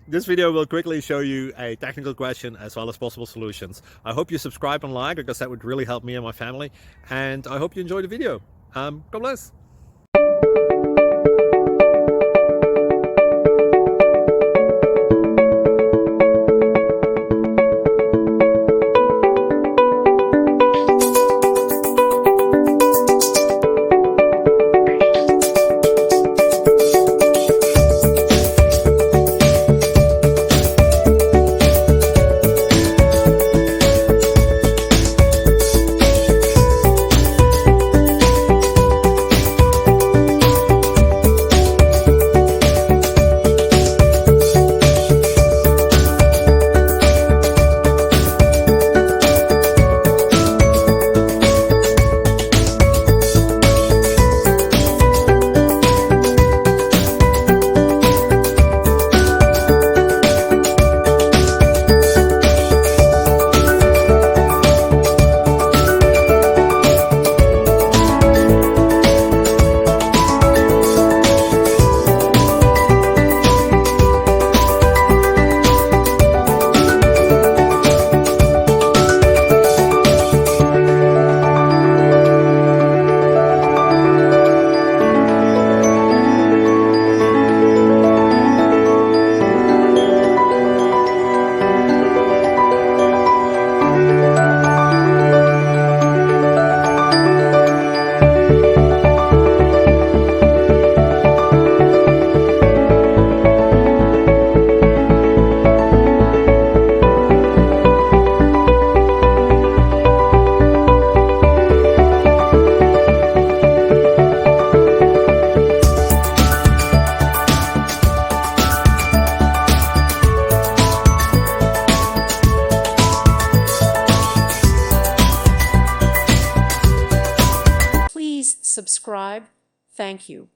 This video will quickly show you a technical question as well as possible solutions. I hope you subscribe and like, because that would really help me and my family. And I hope you enjoy the video. God bless. Please subscribe. Thank you.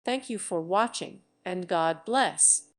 Thank you for watching, and God bless.